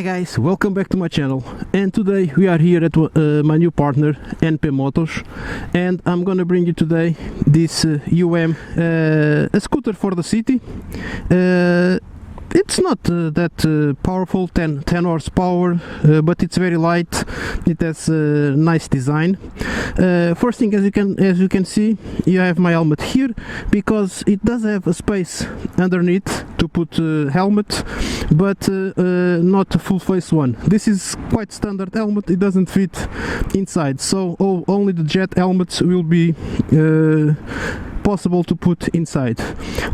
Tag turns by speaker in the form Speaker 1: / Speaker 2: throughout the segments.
Speaker 1: guys, welcome back to my channel, and today we are here at my new partner NP Motors, and I'm gonna bring you today this a scooter for the city. It's not that powerful, 10 horsepower, but it's very light. It has a nice design. First thing, as you can see, you have my helmet here, because it does have a space underneath to put helmet, but not a full face one. This is quite standard helmet, it doesn't fit inside, so only the jet helmets will be possible to put inside.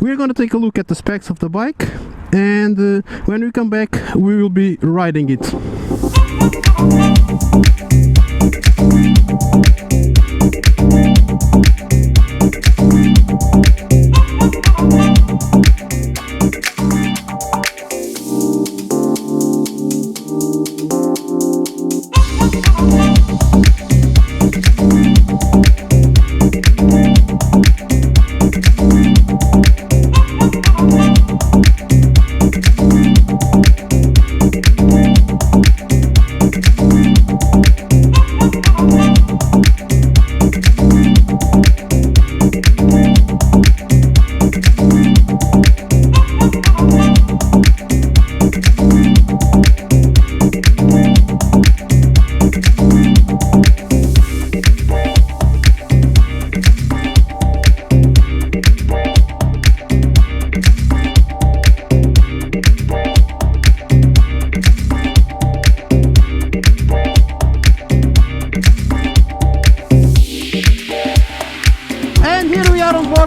Speaker 1: We're going to take a look at the specs of the bike, and when we come back we will be riding it.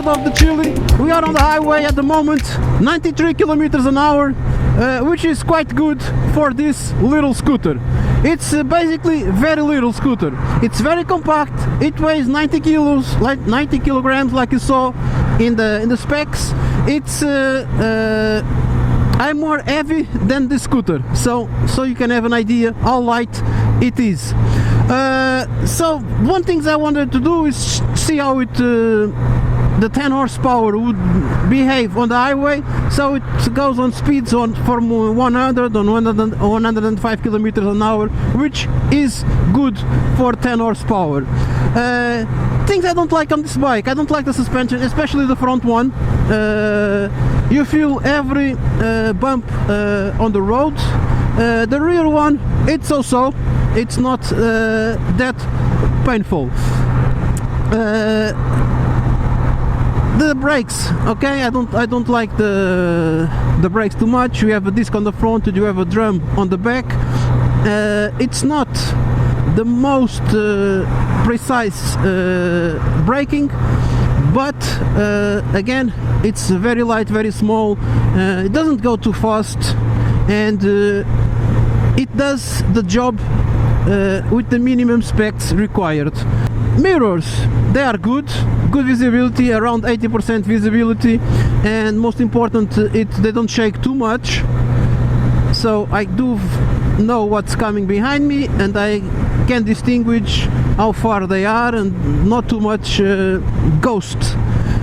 Speaker 1: Of the Chile, we are on the highway at the moment, 93 kilometers an hour, which is quite good for this little scooter. It's basically very little scooter. It's very compact. It weighs 90 kilos, like 90 kilograms, like you saw in the specs. It's I'm more heavy than this scooter, so you can have an idea how light it is. So one thing I wanted to do is see how it the 10 horsepower would behave on the highway. So it goes on speeds from 100 on 105 kilometers an hour, which is good for 10 horsepower. Things I don't like on this bike: I don't like the suspension, especially the front one. You feel every bump on the road. The rear one, it's so-so. It's not that painful. The brakes, okay, I don't like the brakes too much. You have a disc on the front, you have a drum on the back. It's not the most precise braking, but again, it's very light, very small. It doesn't go too fast, and it does the job with the minimum specs required. Mirrors, they are good visibility, around 80% visibility, and most important, they don't shake too much, so I do know what's coming behind me, and I can distinguish how far they are, and not too much ghost.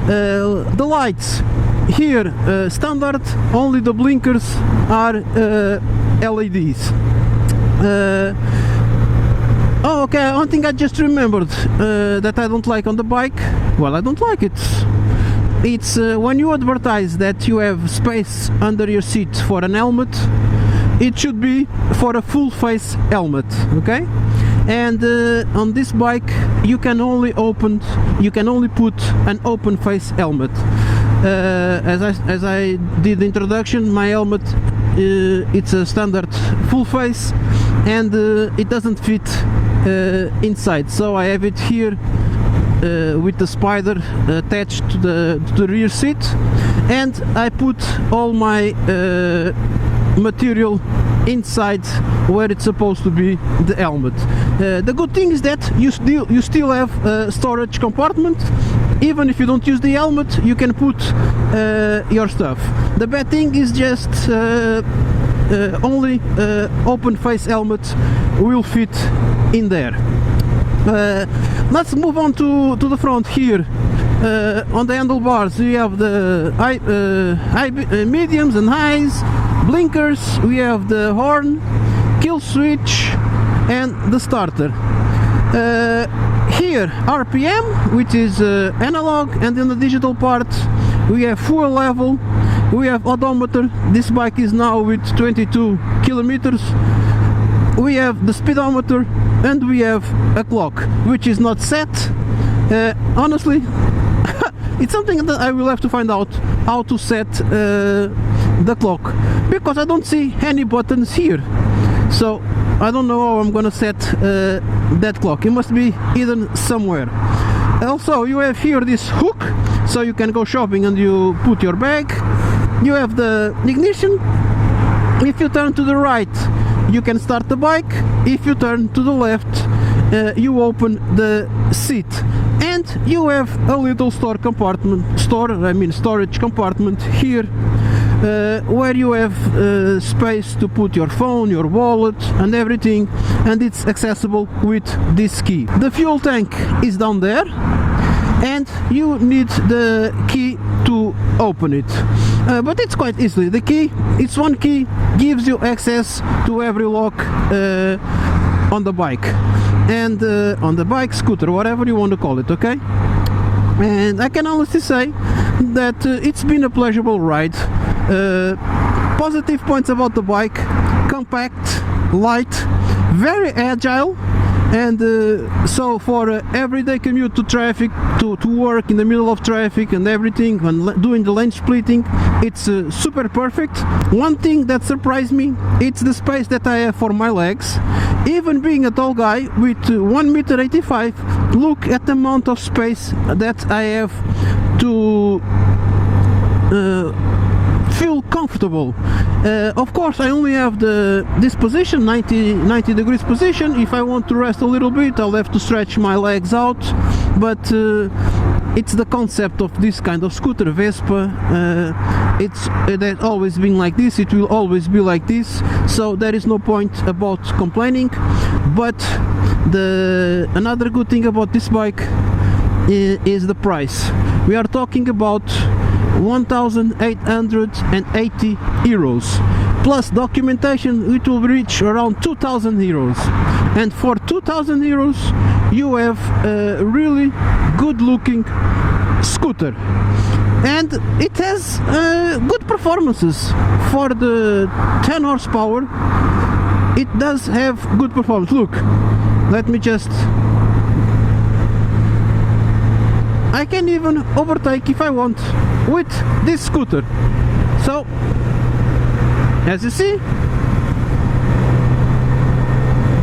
Speaker 1: The lights here, standard, only the blinkers are LEDs. Oh, okay, one thing I just remembered that I don't like on the bike. Well, I don't like it. It's when you advertise that you have space under your seat for an helmet, it should be for a full face helmet, okay? And on this bike you can only put an open face helmet. As I did the introduction, my helmet it's a standard full face, and it doesn't fit inside, so I have it here with the spider attached to the rear seat, and I put all my material inside where it's supposed to be, the helmet. The good thing is that you still have a storage compartment. Even if you don't use the helmet, you can put your stuff. The bad thing is just only open face helmet will fit in there. Let's move on to the front here. On the handlebars you have the mediums and highs, blinkers, we have the horn, kill switch, and the starter. Here RPM, which is analog, and in the digital part we have fuel level, we have odometer. This bike is now with 22 kilometers. We have the speedometer, and we have a clock which is not set. Honestly, it's something that I will have to find out how to set the clock, because I don't see any buttons here, so I don't know how I'm gonna set that clock. It must be hidden somewhere. Also, you have here this hook, so you can go shopping and you put your bag. You have the ignition. If you turn to the right, you can start the bike. If you turn to the left, you open the seat, and you have a little storage compartment here, where you have space to put your phone, your wallet, and everything, and it's accessible with this key. The fuel tank is down there, and you need the key to open it, but it's quite easily. The key, it's one key, gives you access to every lock on the bike, and on the bike, scooter, whatever you want to call it, okay? And I can honestly say that it's been a pleasurable ride. Positive points about the bike: compact, light, very agile, and so for everyday commute to traffic, to work in the middle of traffic and everything, when doing the lane splitting, it's super perfect. One thing that surprised me, it's the space that I have for my legs. Even being a tall guy with 1.85 m, look at the amount of space that I have to feel comfortable. Of course, I only have this position, 90 degrees position. If I want to rest a little bit, I'll have to stretch my legs out, but it's the concept of this kind of scooter, Vespa. It's always been like this, it will always be like this, so there is no point about complaining. But another good thing about this bike is the price. We are talking about 1,880 euros. Plus documentation, it will reach around 2,000 euros. And for 2,000 euros, you have a really good looking scooter. And it has good performances. For the 10 horsepower, it does have good performance. Look, let me just... I can even overtake if I want with this scooter. So, as you see,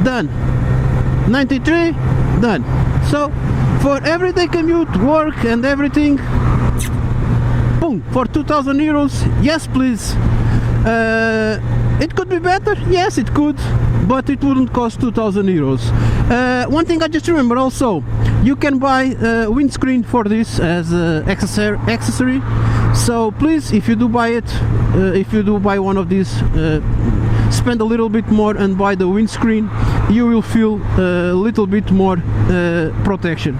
Speaker 1: done. 93, done. So, for everyday commute, work and everything, boom, for 2,000 euros, yes please. It could be better, yes it could, but it wouldn't cost 2,000 euros. One thing I just remember also, you can buy a windscreen for this as an accessory. So please, if you do buy it, if you do buy one of these, spend a little bit more and buy the windscreen. You will feel a little bit more protection.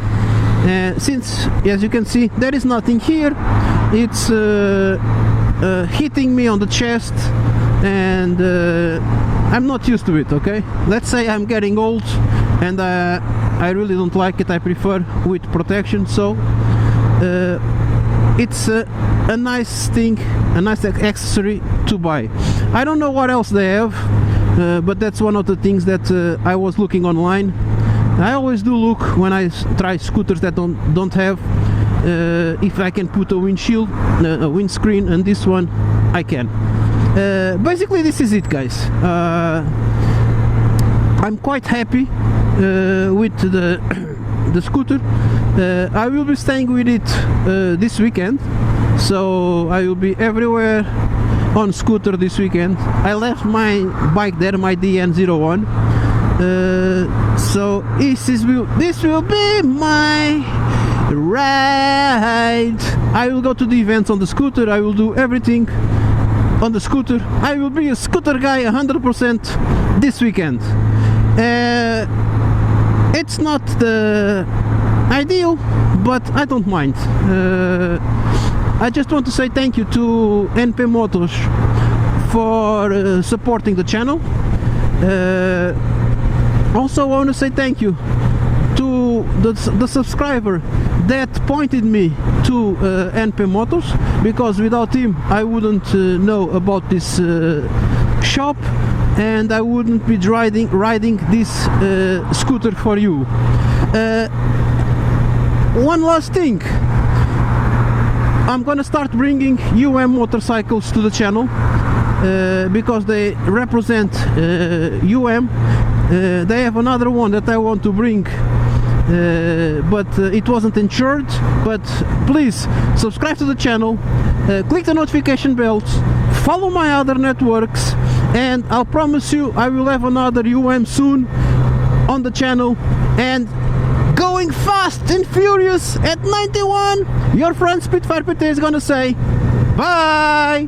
Speaker 1: Since, as you can see, there is nothing here, it's hitting me on the chest, and I'm not used to it, okay? Let's say I'm getting old and I really don't like it. I prefer with protection, so it's a nice thing, a nice accessory to buy. I don't know what else they have, but that's one of the things that I was looking online. I always do look when I try scooters that don't have, if I can put a windshield, a windscreen, and this one I can. Basically this is it, guys. I'm quite happy with the scooter. I will be staying with it this weekend, so I will be everywhere on scooter this weekend. I left my bike there, my DN01, so this will be my ride. I will go to the events on the scooter, I will do everything on the scooter. I will be a scooter guy 100% this weekend. It's not the ideal, but I don't mind. I just want to say thank you to NP Motors for supporting the channel. Also, I want to say thank you to the subscriber that pointed me to NP Motors, because without him I wouldn't know about this shop, and I wouldn't be riding this scooter for you. One last thing, I'm gonna start bringing motorcycles to the channel, because they represent they have another one that I want to bring, but it wasn't insured. But please subscribe to the channel, click the notification bells, follow my other networks, and I'll promise you I will have another soon on the channel, and going fast and furious at 91. Your friend SpitfirePT is gonna say bye.